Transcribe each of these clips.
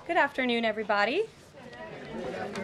Good afternoon, everybody.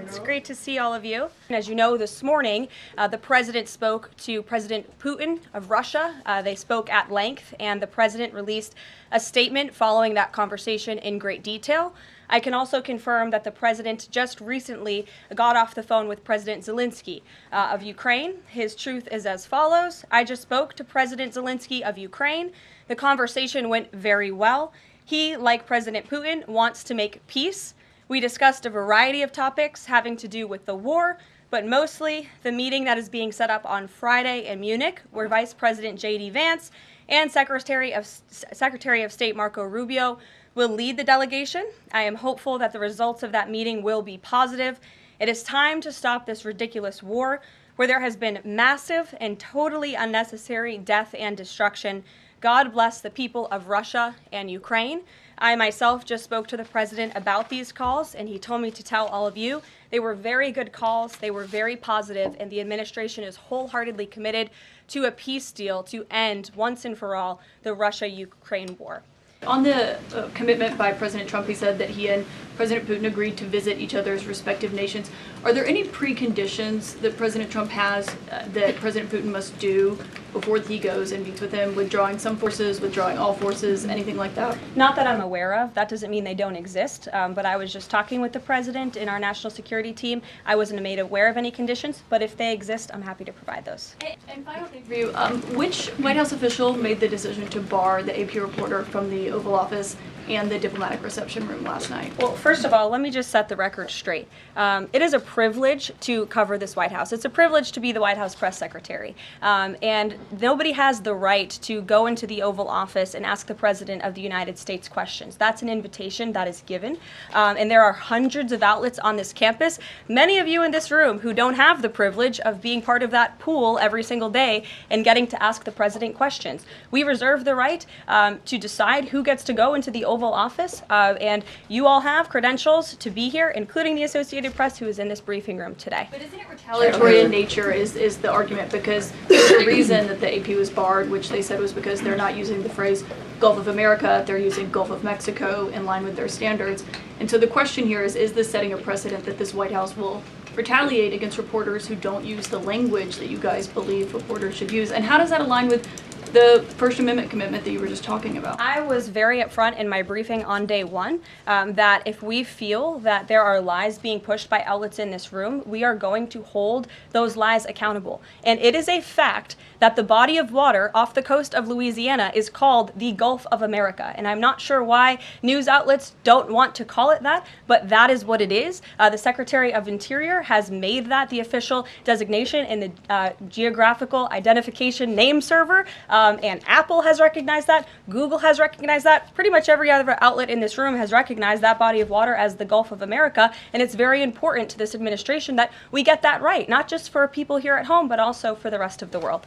It's great to see all of you. As you know, this morning, the president spoke to President Putin of Russia. They spoke at length, and the president released a statement following that conversation in great detail. I can also confirm that the president just recently got off the phone with President Zelensky of Ukraine. His truth is as follows. I just spoke to President Zelensky of Ukraine. The conversation went very well. He, like President Putin, wants to make peace. We discussed a variety of topics having to do with the war, but mostly the meeting that is being set up on Friday in Munich, where Vice President J.D. Vance and Secretary of State Marco Rubio will lead the delegation. I am hopeful that the results of that meeting will be positive. It is time to stop this ridiculous war where there has been massive and totally unnecessary death and destruction. God bless the people of Russia and Ukraine. I myself just spoke to the president about these calls, and he told me to tell all of you they were very good calls, they were very positive, and the administration is wholeheartedly committed to a peace deal to end once and for all the Russia-Ukraine war. On the commitment by President Trump, he said that he and President Putin agreed to visit each other's respective nations. Are there any preconditions that President Trump has that President Putin must do before he goes and meets with him, withdrawing some forces, withdrawing all forces, anything like that? Not that I'm aware of. That doesn't mean they don't exist, but I was just talking with the president in our national security team. I wasn't made aware of any conditions, but if they exist, I'm happy to provide those. And final thing for you, which White House official made the decision to bar the AP reporter from the Oval Office and the diplomatic reception room last night? Well, first of all, let me just set the record straight. It is a privilege to cover this White House. It's a privilege to be the White House press secretary. And nobody has the right to go into the Oval Office and ask the President of the United States questions. That's an invitation that is given. And there are hundreds of outlets on this campus, many of you in this room who don't have the privilege of being part of that pool every single day and getting to ask the President questions. We reserve the right to decide who gets to go into the Oval Office, and you all have credentials to be here, including the Associated Press, who is in this briefing room today. But isn't it retaliatory in nature is the argument, because the reason that the AP was barred, which they said was because they're not using the phrase Gulf of America, they're using Gulf of Mexico in line with their standards. And so the question here is this setting a precedent that this White House will retaliate against reporters who don't use the language that you guys believe reporters should use? And how does that align with the First Amendment commitment that you were just talking about? I was very upfront in my briefing on day one that if we feel that there are lies being pushed by outlets in this room, we are going to hold those lies accountable. And it is a fact that the body of water off the coast of Louisiana is called the Gulf of America. And I'm not sure why news outlets don't want to call it that, but that is what it is. The Secretary of Interior has made that the official designation in the geographical identification name server. And Apple has recognized that, Google has recognized that, pretty much every other outlet in this room has recognized that body of water as the Gulf of America, and it's very important to this administration that we get that right, not just for people here at home, but also for the rest of the world.